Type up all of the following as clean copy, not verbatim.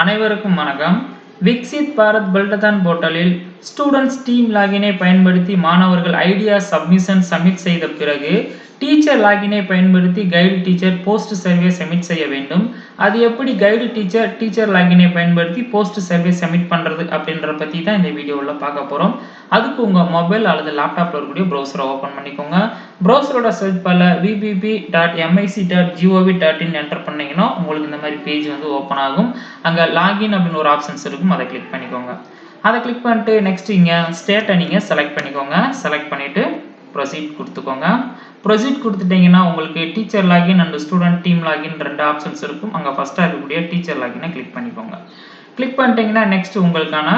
அனைவருக்கும் வணக்கம். விக்சித் பாரத் பில்டத்தான் போர்ட்டலில் ஸ்டூடண்ட்ஸ் டீம் லாகினை பயன்படுத்தி மாணவர்கள் ஐடியா சப்மிஷன் சப்மிட் செய்த பிறகு டீச்சர் லாகினை பயன்படுத்தி guide teacher post survey submit செய்ய வேண்டும். அது எப்படி கைடு டீச்சர் லாகினை பயன்படுத்தி போஸ்ட் சர்வே சப்மிட் பண்றது அப்படின்ற பத்தி தான் இந்த வீடியோவில் பார்க்க போறோம். அதுக்கு உங்க மொபைல் அல்லது லேப்டாப்ல இருக்கக்கூடிய ப்ரௌசரை ஓபன் பண்ணிக்கோங்க. ப்ரௌசரோட சர்ச் பார்ல vpp.mic.gov.in என்டர் பண்ணீங்கன்னா உங்களுக்கு இந்த மாதிரி பேஜ் வந்து ஓப்பன் ஆகும். அங்க லாகின் அப்படின்னு ஒரு ஆப்ஷன்ஸ் இருக்கும், அதை கிளிக் பண்ணிக்கோங்க. அதை கிளிக் பண்ணிட்டு நெக்ஸ்ட் இங்க ஸ்டேட்டை நீங்க செலக்ட் பண்ணிக்கோங்க. செலக்ட் பண்ணிட்டு ப்ரொசீட் கொடுத்துக்கோங்க. ப்ரொசீட் கொடுத்துட்டீங்கன்னா உங்களுக்கு teacher login and student team login ரெண்டு ஆப்ஷன்ஸ் இருக்கும். அங்கே ஃபர்ஸ்ட்டாக இருக்கக்கூடிய டீச்சர் லாகினை கிளிக் பண்ணிக்கோங்க. கிளிக் பண்ணிட்டீங்கன்னா நெக்ஸ்ட் உங்களுக்கான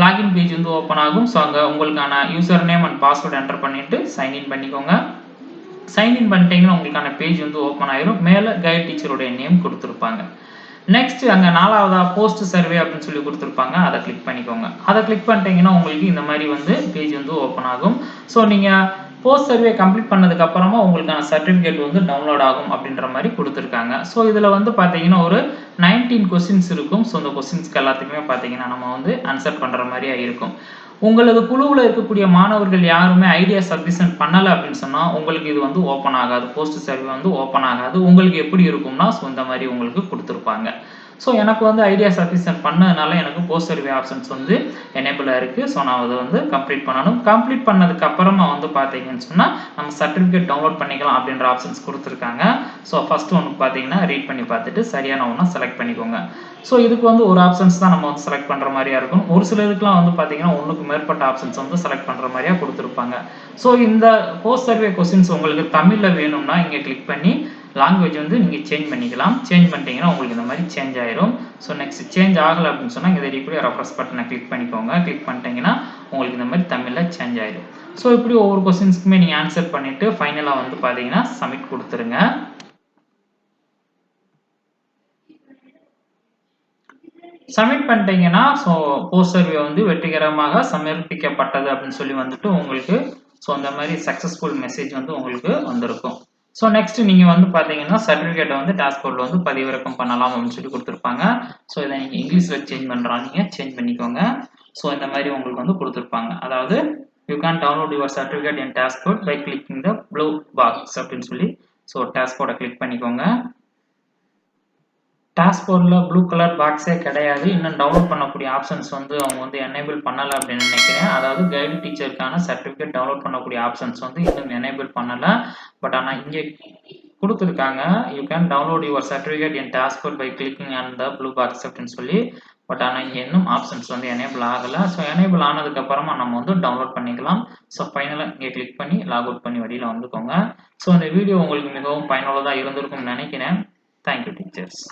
லாகின் பேஜ் வந்து ஓப்பன் ஆகும். ஸோ அங்கே உங்களுக்கான user name and password enter பண்ணிட்டு சைன்இன் பண்ணிக்கோங்க. சைன்இன் பண்ணிட்டீங்கன்னா உங்களுக்கான பேஜ் வந்து ஓப்பன் ஆயிரும். மேலே கைட் டீச்சருடைய நேம் கொடுத்துருப்பாங்க. நெக்ஸ்ட் அங்கே நாலாவதா போஸ்ட் சர்வே அப்படின்னு சொல்லி கொடுத்துருப்பாங்க, அதை கிளிக் பண்ணிக்கோங்க. அதை கிளிக் பண்ணிட்டீங்கன்னா உங்களுக்கு இந்த மாதிரி வந்து பேஜ் வந்து ஓப்பன் ஆகும். ஸோ நீங்கள் போஸ்ட் சர்வே கம்ப்ளீட் பண்ணதுக்கு அப்புறமா உங்களுக்கான சர்டிஃபிகேட் வந்து டவுன்லோட் ஆகும் அப்படின்ற மாதிரி கொடுத்துருக்காங்க. ஸோ இதில் வந்து பார்த்தீங்கன்னா ஒரு 19 கொஸ்டின்ஸ் இருக்கும். ஸோ இந்த கொஸ்டின்ஸ்க்கு எல்லாத்துக்குமே பார்த்தீங்கன்னா நம்ம வந்து ஆன்சர் பண்ணுற மாதிரியா இருக்கும். உங்களது குழுவில் இருக்கக்கூடிய மாணவர்கள் யாருமே ஐடியா சப்மிஷன் பண்ணலை அப்படின்னு சொன்னால் உங்களுக்கு இது வந்து ஓப்பன் ஆகாது. போஸ்ட் சர்வே வந்து ஓப்பன் ஆகாது. உங்களுக்கு எப்படி இருக்கும்னா ஸோ இந்த மாதிரி உங்களுக்கு கொடுத்துருப்பாங்க. ஸோ எனக்கு வந்து ஐடியா சப்மிஷன் பண்ணதுனால எனக்கு போஸ்ட் சர்வே ஆப்ஷன்ஸ் வந்து எனேபிளாக இருக்குது. ஸோ நான் அதை வந்து கம்ப்ளீட் பண்ணணும். கம்ப்ளீட் பண்ணதுக்கு அப்புறமா வந்து பார்த்தீங்கன்னு சொன்னால் நம்ம சர்டிஃபிகேட் டவுன்லோட் பண்ணிக்கலாம் அப்படின்ற ஆப்ஷன்ஸ் கொடுத்துருக்காங்க. ஸோ ஃபர்ஸ்ட் ஒன்று பார்த்தீங்கன்னா ரீட் பண்ணி பார்த்துட்டு சரியான ஒன்றா செலக்ட் பண்ணிக்கோங்க. ஸோ இதுக்கு வந்து ஒரு ஆப்ஷன்ஸ் தான் நம்ம வந்து செலக்ட் பண்ணுற மாதிரியா இருக்கும். ஒரு சிலருக்குலாம் வந்து பார்த்தீங்கன்னா ஒன்றுக்கு மேற்பட்ட ஆப்ஷன்ஸ் வந்து செலக்ட் பண்ணுற மாதிரியா கொடுத்துருப்பாங்க. ஸோ இந்த போஸ்ட் சர்வே கொஸ்டின்ஸ் உங்களுக்கு தமிழில் வேணும்னா இங்கே கிளிக் பண்ணி லாங்குவேஜ் வந்து நீங்கள் சேஞ்ச் பண்ணிக்கலாம். சேஞ்ச் பண்ணிட்டீங்கன்னா உங்களுக்கு இந்த மாதிரி சேஞ்ச் ஆயிரும். ஸோ நெக்ஸ்ட் சேஞ்ச் ஆகலை அப்படின்னு சொன்னால் இங்கே இப்படி ரெஃப்ரெஷ் பட்டனை கிளிக் பண்ணிக்கோங்க. கிளிக் பண்ணிட்டீங்கன்னா உங்களுக்கு இந்த மாதிரி தமிழில் சேஞ்ச் ஆயிடும். ஸோ இப்படி ஒவ்வொரு கொஸ்டின்ஸ்க்குமே நீங்கள் ஆன்சர் பண்ணிட்டு ஃபைனலாக வந்து பார்த்தீங்கன்னா சப்மிட் கொடுத்துருங்க. சப்மிட் பண்ணிட்டீங்கன்னா ஸோ போஸ்ட் சர்வே வந்து வெற்றிகரமாக சமர்ப்பிக்கப்பட்டது அப்படின்னு சொல்லி வந்துட்டு உங்களுக்கு ஸோ இந்த மாதிரி சக்ஸஸ்ஃபுல் மெசேஜ் வந்து உங்களுக்கு வந்திருக்கும். ஸோ நெக்ஸ்ட் நீங்கள் வந்து பார்த்தீங்கன்னா சர்டிஃபிகேட்டை வந்து டாஷ்போர்டில் வந்து பதிவிறக்கம் பண்ணலாம் அப்படின்னு சொல்லி கொடுத்துருப்பாங்க. ஸோ இதை நீங்கள் இங்கிலீஷில் சேஞ்ச் பண்ணுறாங்க, நீங்கள் சேஞ்ச் பண்ணிக்கோங்க. ஸோ இந்த மாதிரி உங்களுக்கு வந்து கொடுத்துருப்பாங்க. அதாவது you can download your certificate in dashboard by clicking the blue box அப்படின்னு சொல்லி ஸோ டாஷ்போர்டை கிளிக் பண்ணிக்கோங்க. டாஷ்போர்டில் ப்ளூ கலர் பாக்ஸே கிடையாது. இன்னும் டவுன்லோட் பண்ணக்கூடிய ஆப்ஷன்ஸ் வந்து அவங்க வந்து எனேபிள் பண்ணலை அப்படின்னு நினைக்கிறேன். அதாவது கைடு டீச்சருக்கான சர்டிஃபிகேட் டவுன்லோட் பண்ணக்கூடிய ஆப்ஷன்ஸ் வந்து இன்னும் எனேபிள் பண்ணலை. பட் ஆனால் இங்கே கொடுத்துருக்காங்க you can download your certificate in dashboard by clicking on the blue box அப்படின்னு சொல்லி. பட் ஆனால் இங்கே இன்னும் ஆப்ஷன்ஸ் வந்து எனேபிள் ஆகலை. ஸோ எனேபிள் ஆனதுக்கப்புறமா நம்ம வந்து டவுன்லோட் பண்ணிக்கலாம். ஸோ ஃபைனலாக இங்கே கிளிக் பண்ணி லாக் அவுட் பண்ணி வெளியில் வந்துக்கோங்க. ஸோ இந்த வீடியோ உங்களுக்கு மிகவும் பயனுள்ளதாக இருந்திருக்கும்னு நினைக்கிறேன். Thank you teachers.